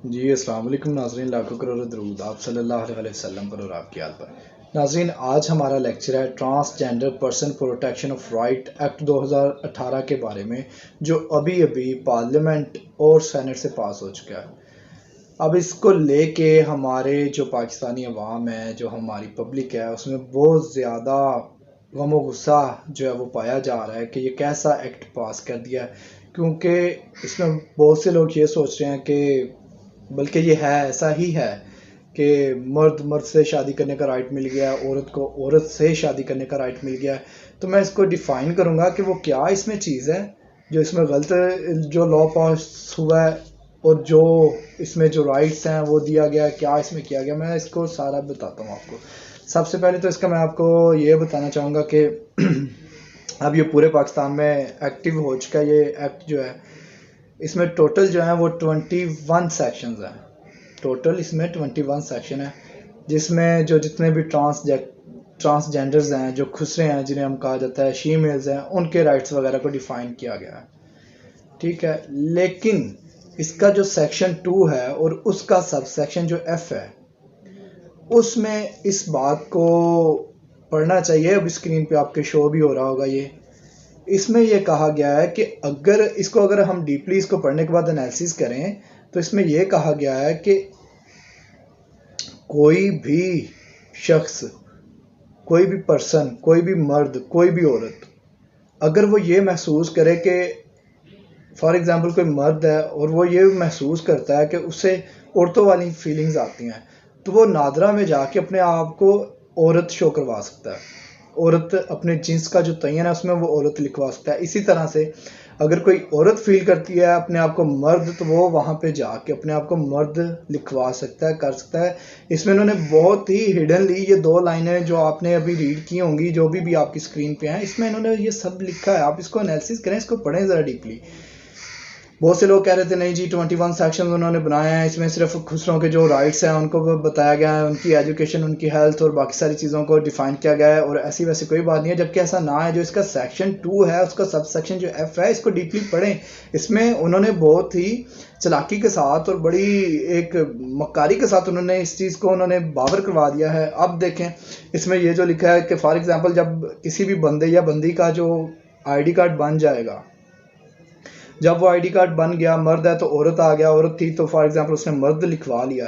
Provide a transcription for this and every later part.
जी अस्सलाम वालेकुम नाज़रीन, लाखों करोड़ों दरूद आप सल्लल्लाहु अलैहि वसल्लम पर और आपकी हाल पर। नाज़रीन, आज हमारा लेक्चर है transgender person protection of right act 2018 के बारे में, जो अभी अभी पार्लियामेंट और सेनेट से पास हो चुका है। अब इसको लेके हमारे जो पाकिस्तानी अवाम है, जो हमारी पब्लिक है, उसमें बहुत ज़्यादा गम व गुस्सा जो है वो पाया जा रहा है कि ये कैसा एक्ट पास कर दिया है। क्योंकि इसमें बहुत से लोग ये सोच रहे हैं कि, बल्कि ये है, ऐसा ही है कि मर्द मर्द से शादी करने का राइट मिल गया है, औरत को औरत से शादी करने का राइट मिल गया है। तो मैं इसको डिफ़ाइन करूँगा कि वो क्या इसमें चीज़ है जो इसमें गलत जो लॉ पास हुआ है, और जो इसमें जो राइट्स हैं वो दिया गया है, क्या इसमें किया गया। मैं इसको सारा बताता हूँ आपको। सबसे पहले तो इसका मैं आपको ये बताना चाहूँगा कि अब ये पूरे पाकिस्तान में एक्टिव हो चुका है। ये एक्ट जो है, इसमें टोटल जो है वो 21 सेक्शंस हैं। टोटल इसमें 21 सेक्शन है, जिसमें जो जितने भी ट्रांसजेंडर्स हैं, जो खुसरे हैं, जिन्हें हम कहा जाता है शीमेल्स हैं, उनके राइट्स वगैरह को डिफ़ाइन किया गया है। ठीक है, लेकिन इसका जो सेक्शन 2 है और उसका सब सेक्शन जो F है, उसमें इस बात को पढ़ना चाहिए। अब स्क्रीन पे आपके शो भी हो रहा होगा ये। इसमें यह कहा गया है कि अगर हम डीपली इसको पढ़ने के बाद एनालिसिस करें, तो इसमें यह कहा गया है कि कोई भी शख्स, कोई भी पर्सन, कोई भी मर्द, कोई भी औरत, अगर वो ये महसूस करे कि फॉर एग्जांपल कोई मर्द है और वो ये महसूस करता है कि उसे औरतों वाली फीलिंग्स आती हैं, तो वो नादरा में जाके अपने आप को औरत शो करवा सकता है। औरत अपने जिन्स का जो तयन है उसमें वो औरत लिखवा सकता है। इसी तरह से अगर कोई औरत फील करती है अपने आप को मर्द, तो वो वहाँ पे जाके अपने आप को मर्द लिखवा सकता है, कर सकता है। इसमें उन्होंने बहुत ही हिडनली ये 2 लाइनें जो आपने अभी रीड की होंगी, जो भी आपकी स्क्रीन पे हैं, इसमें इन्होंने ये सब लिखा है। आप इसको एनालिसिस करें, इसको पढ़ें ज़रा डीपली। बहुत से लोग कह रहे थे नहीं जी 21 सेक्शन उन्होंने बनाए हैं, इसमें सिर्फ खुसरों के जो राइट्स हैं उनको बताया गया है, उनकी एजुकेशन, उनकी हेल्थ और बाकी सारी चीज़ों को डिफाइन किया गया है, और ऐसी वैसी कोई बात नहीं है। जबकि ऐसा ना है। जो इसका सेक्शन 2 है, उसका सब सेक्शन जो F है, इसको डीपली पढ़ें। इसमें उन्होंने बहुत ही चालाकी के साथ और बड़ी एक मक्कारी के साथ उन्होंने इस चीज़ को उन्होंने बावर करवा दिया है। अब देखें, इसमें ये जो लिखा है कि फॉर एग्जाम्पल जब किसी भी बंदे या बंदी का जो ID कार्ड बन जाएगा, जब वो ID कार्ड बन गया, मर्द है तो औरत आ गया, औरत थी तो फॉर एग्जांपल उसने मर्द लिखवा लिया,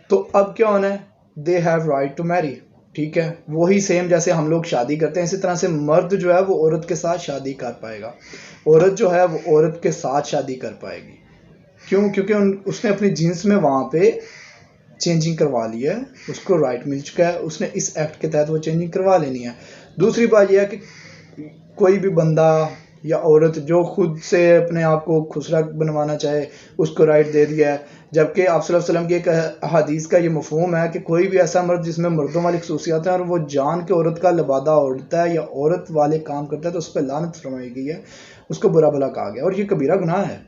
तो अब क्या होना है, they have right to marry. ठीक है, वही सेम जैसे हम लोग शादी करते हैं, इसी तरह से मर्द जो है वो औरत के साथ शादी कर पाएगा, औरत जो है वो औरत के साथ शादी कर पाएगी। क्यों? क्योंकि उसने अपनी जीन्स में वहाँ पे चेंजिंग करवा ली है, उसको राइट मिल चुका है, उसने इस एक्ट के तहत वो चेंजिंग करवा लेनी है। दूसरी बात यह है कि कोई भी बंदा या औरत जो खुद से अपने आप को खुसरा बनवाना चाहे, उसको राइट दे दिया है। जबकि आप सल्लल्लाहु अलैहि वसल्लम की एक हदीस का ये मफहूम है कि कोई भी ऐसा मर्द जिसमें मर्दों वाली खसूसियात हैं और वो जान के औरत का लिबादा ओढ़ता है या औरत वाले काम करता है, तो उस पर लानत फरमाई गई है, उसको बुरा भला कहा गया, और ये कबीरा गुनाह है।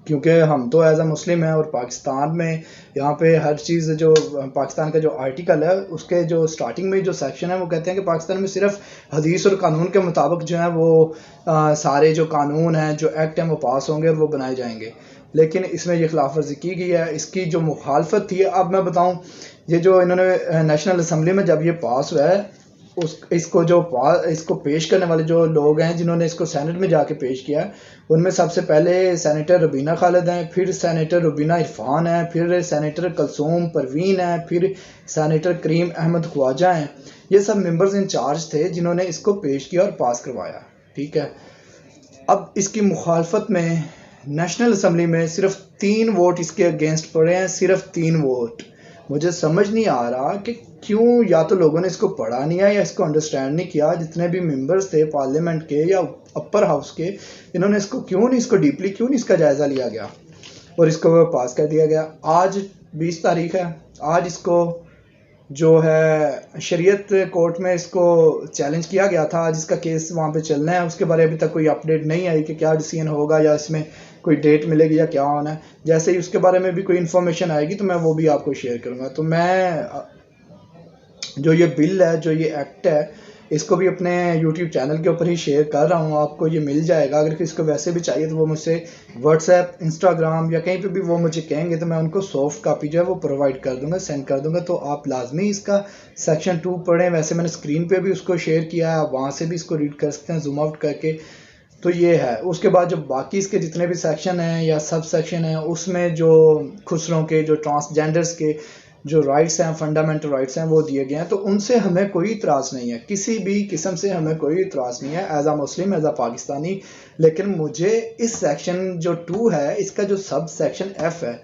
क्योंकि हम तो एज अ मुस्लिम हैं, और पाकिस्तान में यहाँ पे हर चीज़, जो पाकिस्तान का जो आर्टिकल है उसके जो स्टार्टिंग में जो सेक्शन है, वो कहते हैं कि पाकिस्तान में सिर्फ हदीस और कानून के मुताबिक जो है वो सारे जो कानून हैं, जो एक्ट हैं, वो पास होंगे और वो बनाए जाएंगे। लेकिन इसमें ये खिलाफ वर्जी की गई है। इसकी जो मुखालफत थी, अब मैं बताऊँ, ये जो इन्होंने नेशनल असम्बली में जब ये पास हुआ है, इसको पेश करने वाले जो लोग हैं, जिन्होंने इसको सेनेट में जाके पेश किया, उनमें सबसे पहले सेनेटर रुबीना खालिद हैं, फिर सेनेटर रुबीना इरफान हैं, फिर सेनेटर कलसूम परवीन हैं, फिर सेनेटर करीम अहमद ख्वाजा हैं। ये सब मेंबर्स इंचार्ज थे जिन्होंने इसको पेश किया और पास करवाया। ठीक है, अब इसकी मुखालफत में नेशनल असम्बली में सिर्फ 3 वोट इसके अगेंस्ट पड़े हैं, सिर्फ 3 वोट। मुझे समझ नहीं आ रहा कि क्यों, या तो लोगों ने इसको पढ़ा नहीं है या इसको अंडरस्टैंड नहीं किया। जितने भी मेंबर्स थे पार्लियामेंट के या अपर हाउस के, इन्होंने इसको क्यों नहीं, इसको डीपली क्यों नहीं इसका जायज़ा लिया गया और इसको पास कर दिया गया। आज 20 तारीख है, आज इसको जो है शरीयत कोर्ट में इसको चैलेंज किया गया था। आज इसका केस वहाँ पे चलना है। उसके बारे में अभी तक कोई अपडेट नहीं आई कि क्या डिसीजन होगा या इसमें कोई डेट मिलेगी या क्या होना है। जैसे ही उसके बारे में भी कोई इन्फॉर्मेशन आएगी तो मैं वो भी आपको शेयर करूँगा। तो मैं जो ये बिल है, जो ये एक्ट है, इसको भी अपने यूट्यूब चैनल के ऊपर ही शेयर कर रहा हूँ, आपको ये मिल जाएगा। अगर किसी को वैसे भी चाहिए तो वो मुझसे व्हाट्सएप, इंस्टाग्राम या कहीं पे भी वो मुझे कहेंगे तो मैं उनको सॉफ्ट कापी जो है वो प्रोवाइड कर दूंगा, सेंड कर दूंगा। तो आप लाजमी इसका सेक्शन 2 पढ़ें। वैसे मैंने स्क्रीन पे भी उसको शेयर किया है, आप वहाँ से भी इसको रीड कर सकते हैं जूम आउट करके। तो ये है। उसके बाद जो बाकी इसके जितने भी सेक्शन हैं या सब सेक्शन हैं, उसमें जो खुसरों के, जो ट्रांसजेंडर्स के जो राइट्स हैं, फंडामेंटल राइट्स हैं, वो दिए गए हैं। तो उनसे हमें कोई इतराज़ नहीं है, किसी भी किस्म से हमें कोई इतराज़ नहीं है एज आ मुस्लिम, एज आ पाकिस्तानी। लेकिन मुझे इस सेक्शन जो 2 है, इसका जो सब सेक्शन F है,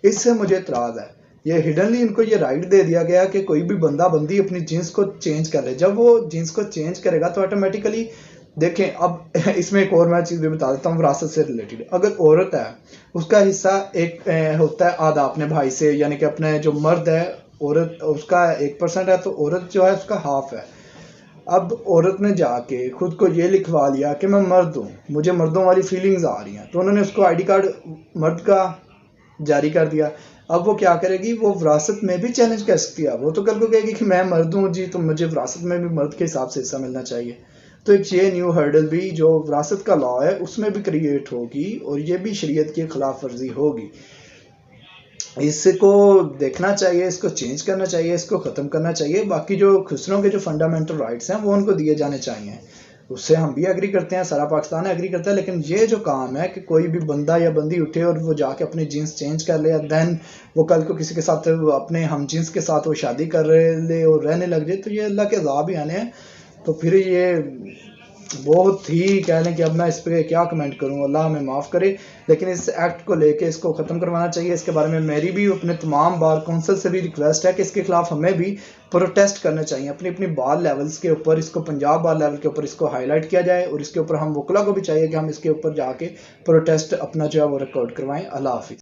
इससे मुझे इतराज़ है। ये हिडनली इनको ये राइट दे दिया गया कि कोई भी बंदा बंदी अपनी जीन्स को चेंज कर ले। जब वो जीन्स को चेंज करेगा तो ऑटोमेटिकली देखें, अब इसमें एक और मैं चीज़ भी बता देता हूँ विरासत से रिलेटेड। अगर औरत है, उसका हिस्सा एक होता है आधा अपने भाई से, यानी कि अपने जो मर्द है, औरत उसका 1% है, तो औरत जो है उसका हाफ है। अब औरत ने जाके खुद को ये लिखवा लिया कि मैं मर्द हूँ, मुझे मर्दों वाली फीलिंग्स आ रही हैं, तो उन्होंने उसको आईडी कार्ड मर्द का जारी कर दिया। अब वो क्या करेगी, वो विरासत में भी चैलेंज कर सकती है। वो तो कल को कहेगी कि मैं मर्द हूँ जी, तो मुझे विरासत में भी मर्द के हिसाब से हिस्सा मिलना चाहिए। तो एक ये न्यू हर्डल भी जो विरासत का लॉ है उसमें भी क्रिएट होगी, और ये भी शरीयत की खिलाफ वर्जी होगी। इसको देखना चाहिए, इसको चेंज करना चाहिए, इसको ख़त्म करना चाहिए। बाकी जो खुसरों के जो फंडामेंटल राइट्स हैं वो उनको दिए जाने चाहिए, उससे हम भी एग्री करते हैं, सारा पाकिस्तान एग्री करता है। लेकिन ये जो काम है कि कोई भी बंदा या बंदी उठे और वो जाके अपनी जीन्स चेंज कर ले, दैन वो कल को किसी के साथ अपने हम जीन्स के साथ वो शादी कर ले और रहने लग जाए, तो ये अल्लाह के अज़ाब ही आने हैं। तो फिर ये बहुत ही कह लें कि अब मैं इस पर क्या कमेंट करूं, अल्लाह हमें माफ़ करे। लेकिन इस एक्ट को लेके इसको ख़त्म करवाना चाहिए। इसके बारे में मेरी भी अपने तमाम बार कौंसल से भी रिक्वेस्ट है कि इसके खिलाफ हमें भी प्रोटेस्ट करने चाहिए अपनी अपनी बार लेवल्स के ऊपर। इसको पंजाब बार लेवल के ऊपर इसको हाईलाइट किया जाए, और इसके ऊपर हम वकला को भी चाहिए कि हम इसके ऊपर जाके प्रोटेस्ट अपना जो है वो रिकॉर्ड करवाएं। अल्लाह हाफिज़।